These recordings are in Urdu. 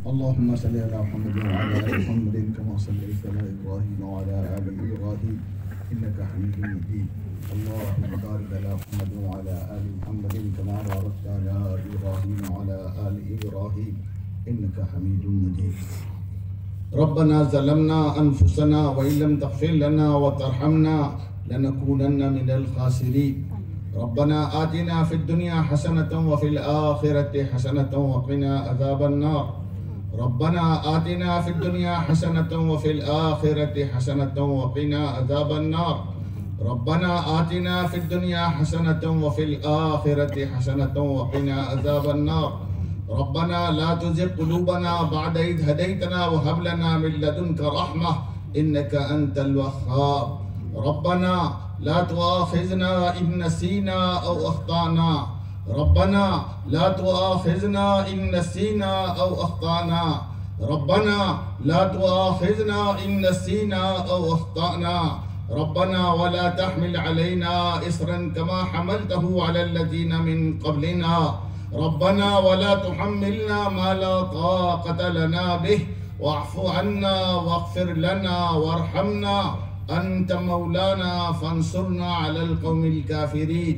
اللهم صل على محمد وعلى آل محمد كما صليت على إبراهيم وعلى آل إبراهيم إنك حميد مجيد. اللهم بارك على محمد وعلى آل محمد كما باركت على إبراهيم وعلى آل إبراهيم إنك حميد مجيد. ربنا ظلمنا أنفسنا وإن لم تغفر لنا وترحمنا لنكونن من الخاسرين. ربنا آتنا في الدنيا حسنة وفي الآخرة حسنة وقنا عذاب النار. ربنا آتنا في الدنيا حسنة وفي الآخرة حسنة وقنا عذاب النار. ربنا آتنا في الدنيا حسنة وفي الآخرة حسنة وقنا عذاب النار. ربنا لا تزغ قلوبنا بعد إذ هديتنا وهب لنا من لدنك رحمة إنك أنت الوهاب. ربنا لا تؤاخذنا إن نسينا أو أخطأنا. ربنا لا تؤاخذنا إن نسينا أو أخطأنا. ربنا لا تؤاخذنا إن نسينا أو أخطأنا. ربنا ولا تحمل علينا إصرا كما حملته على الذين من قبلنا. ربنا ولا تحملنا ما لا طاقة لنا به واعف عنا واغفر لنا وارحمنا أنت مولانا فانصرنا على القوم الكافرين.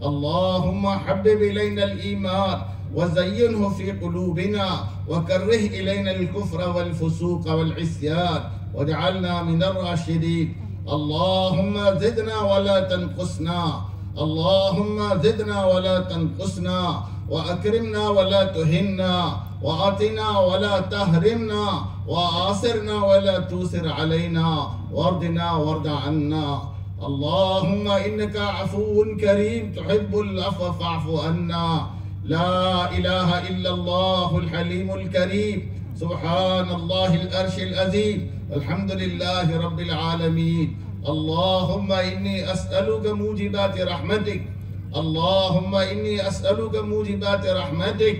اللهم حبب إلينا الإيمان وزينه في قلوبنا وكره إلينا الكفر والفسوق والعصيان واجعلنا من الراشدين. اللهم زدنا ولا تنقصنا. اللهم زدنا ولا تنقصنا وأكرمنا ولا تهنا وآتنا ولا تحرمنا وآثرنا ولا تؤثر علينا وارضنا وارض عنا. اللهم إنك عفو كريم تحب العفو فاعف عنا. لا إله إلا الله الحليم الكريم. سبحان الله العرش العظيم. الحمد لله رب العالمين. اللهم إني أسألك موجبات رحمتك. اللهم إني أسألك موجبات رحمتك.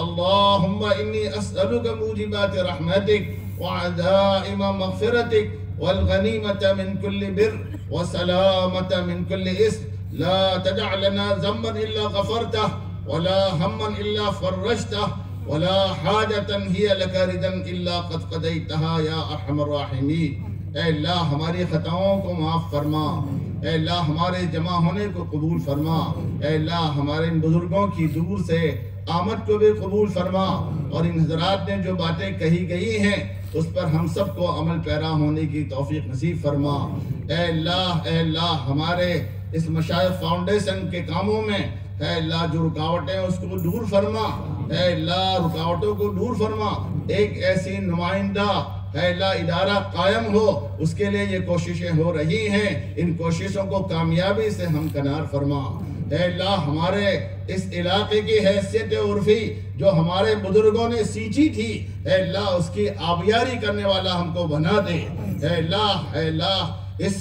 اللهم إني أسألك موجبات رحمتك وعزائم مغفرتك والغنيمة من كل بر وسلامة من كل إثم. لا تدع لنا ذنبا إلا غفرته ولا هما إلا فرجته ولا حاجة هي لك ردا إلا قد قضيتها يا أرحم الراحمين. اے اللہ ہماری خطاؤں کو معاف فرما. اے اللہ ہمارے جمع ہونے کو قبول فرما. اے اللہ ہمارے ان بزرگوں کی دور سے آمد کو بھی قبول فرما اور ان حضرات نے جو باتیں کہی گئی ہیں اس پر ہم سب کو عمل پیرا ہونے کی توفیق نصیب فرما. اے اللہ ہمارے اس مشائخ فاؤنڈیشن کے کاموں میں اے اللہ جو رکاوٹیں اس کو دور فرما. اے اللہ رکاوٹوں کو دور فرما. ایک ایسی نمائندہ اے اللہ ادارہ قائم ہو اس کے لیے یہ کوششیں ہو رہی ہیں. ان کوششوں کو کامیابی سے ہمکنار فرما. اے اللہ ہمارے اس علاقے کی حیثیت عرفی جو ہمارے بزرگوں نے سینچی تھی اے اللہ اس کی آبیاری کرنے والا ہم کو بنا دے. اے اللہ اس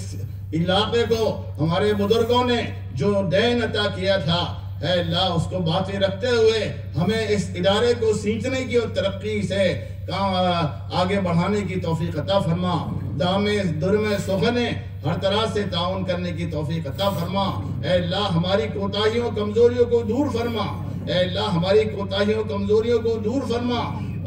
علاقے کو ہمارے بزرگوں نے جو دین عطا کیا تھا اے اللہ اس کو باقی رکھتے ہوئے ہمیں اس ادارے کو سینچنے کی اور ترقی سے آگے بڑھانے کی توفیق عطا فرما. دامے درمے سخنے ہر طرح سے تعاون کرنے کی توفیق عطا فرما. اے اللہ ہماری کوتاہیوں کمزوریوں کو دور فرما. اے اللہ ہماری کوتاہیوں کمزوریوں کو دور فرما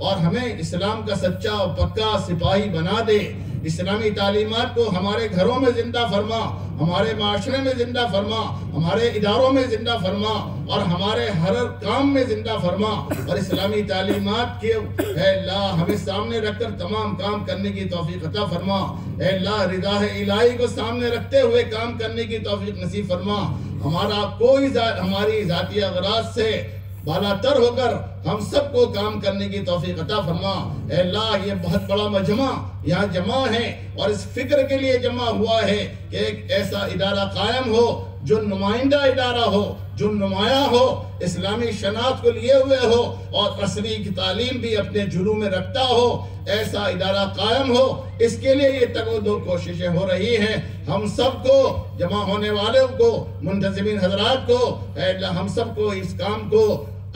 اور ہمیں اسلام کا سچا اور پکا سپاہی بنا دے. اسلامی تعلیمات کو ہمارے گھروں میں زندہ فرما, ہمارے معاشرے میں زندہ فرما, ہمارے اداروں میں زندہ فرما اور ہمارے ہر کام میں زندہ فرما. اور اسلامی تعلیمات کے اے اللہ ہمیں سامنے رکھ کر تمام کام کرنے کی توفیق عطا فرما. اے اللہ رضا الہی کو سامنے رکھتے ہوئے کام کرنے کی توفیق نصیب فرما. ہماری ذاتی اغراض سے بالا تر ہو کر ہم سب کو کام کرنے کی توفیق عطا فرما. اے اللہ یہ بہت بڑا مجمع یہاں جمع ہے اور اس فکر کے لیے جمع ہوا ہے کہ ایک ایسا ادارہ قائم ہو جو نمائندہ ادارہ ہو, جو نمایاں ہو, اسلامی شناخت کو لیے ہوئے ہو اور عصری کی تعلیم بھی اپنے جلووں میں رکھتا ہو. ایسا ادارہ قائم ہو اس کے لیے یہ تگ و دو کوششیں ہو رہی ہیں. ہم سب کو جمع ہونے والوں کو منتظمین حضرات کو اے اللہ ہم سب کو اس کام کو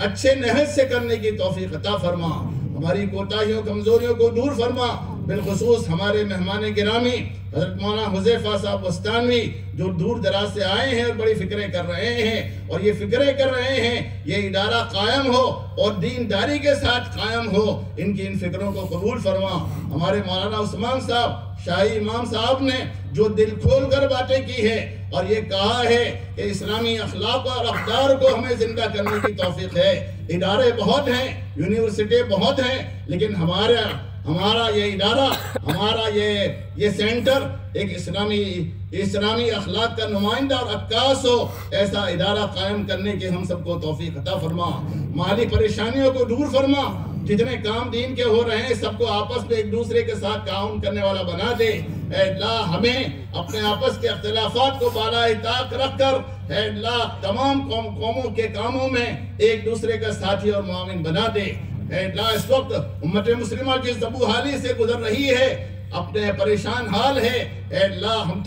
اچھے نہج سے کرنے کی توفیق عطا فرما. ہماری کوتاہیوں کمزوریوں کو دور فرما. بالخصوص ہمارے مہمان گرامی حضرت مولانا حذیفہ صاحب بستانوی جو دور دراز سے آئے ہیں اور بڑی فکریں کر رہے ہیں، اور یہ فکریں کر رہے ہیں یہ ادارہ قائم ہو اور دینداری کے ساتھ قائم ہو، ان کی ان فکروں کو قبول فرما۔ ہمارے مولانا عثمان صاحب شاہی امام صاحب نے جو دل کھول کر باتیں کی ہے اور یہ کہا ہے کہ اسلامی اخلاق اور اقدار کو ہمیں زندہ کرنے کی توفیق ہے۔ ادارے بہت ہیں، یونیورسٹی بہت ہیں، لیکن ہمارا یہ ادارہ، ہمارا یہ سینٹر ایک اسلامی اخلاق کا نمائندہ اور عکاس ہو، ایسا ادارہ قائم کرنے کی ہم سب کو توفیق عطا فرما۔ مالی پریشانیوں کو دور فرما، جتنے کام دین کے ہو رہے ہیں سب کو آپس میں ایک دوسرے کے ساتھ تعاون کرنے والا بنا دے۔ اے اللہ ہمیں اپنے آپس کے اختلافات کو بالائے طاق رکھ کر اے اللہ تمام قوموں کے کاموں میں ایک دوسرے کا ساتھی اور معاون بنا دے۔ اے اللہ اس وقت امت مسلمہ کی زبو حالی سے گزر رہی ہے، اپنے پریشان حال ہے، اے اللہ ہم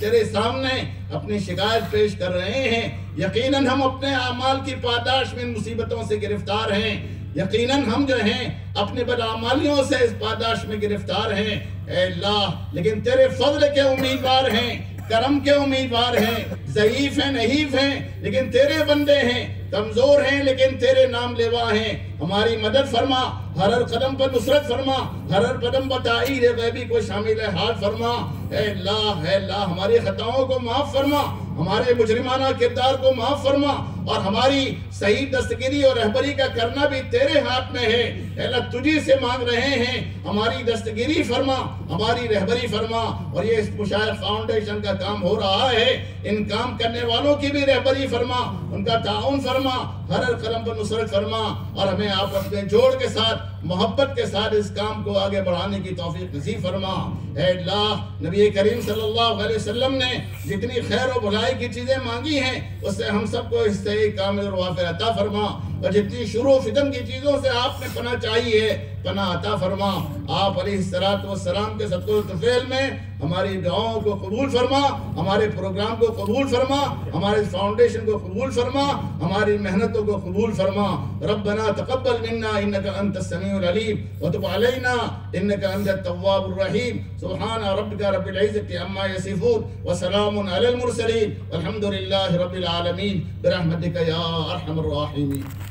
تیرے سامنے اپنی شکایت پیش کر رہے ہیں۔ یقیناً ہم اپنے اعمال کی پاداش میں ان مصیبتوں سے گرفتار ہیں، یقیناً ہم جو ہیں اپنے بدعمالیوں سے اس پاداش میں گرفتار ہیں اے اللہ، لیکن تیرے فضل کے امیدوار ہیں، کرم کے امیدوار ہیں، ضعیف ہیں، نحیف ہیں لیکن تیرے بندے ہیں، کمزور ہیں لیکن تیرے نام لیوا ہیں۔ ہماری مدد فرما، ہر قدم پر نصرت فرما، ہر قدم پر تائید غیبی کو شامل حال فرما۔ اے اللہ ہماری خطاؤں کو معاف فرما، ہمارے مجرمانہ کردار کو معاف فرما، اور ہماری صحیح دستگیری اور رہبری کا کرنا بھی تیرے ہاتھ میں ہے۔ اے اللہ تجھی سے مانگ رہے ہیں، ہماری دستگیری فرما، ہماری رہبری فرما، اور یہ اس مشائخ فاؤنڈیشن کا کام ہو رہا ہے، ان کام کرنے والوں کی بھی رہبری فرما، ان کا تعاون فرما، ہر قدم پر نصرت فرما، اور ہمیں آپس میں جوڑ کے ساتھ محبت کے ساتھ اس کام کو آگے بڑھانے کی توفیق نصیب فرما۔ اے اللہ نبی کریم صلی اللہ علیہ وسلم نے جتنی خیر و بھلائی کی چیزیں مانگی ہیں اس سے ہم سب کو حصہ کامل اور وافر عطا فرما، اور جتنی شروع و فتن کی چیزوں سے آپ نے پناہ چاہیے پناہ عطا فرما۔ آپ علیہ السلام کے صدقہ و طفیل میں ہماری دعاؤں کو قبول فرما، ہمارے پروگرام کو قبول فرما، ہمارے فاؤنڈیشن کو قبول فرما، ہماری محنتوں کو قبول فرما۔ ربنا تقبل منا انك انت السميع العليم وتب علينا انك انت التواب الرحيم۔ سبحان ربك رب العزة عما يصفون وسلام على المرسلين والحمد لله رب العالمين برحمتك يا ارحم الراحمين۔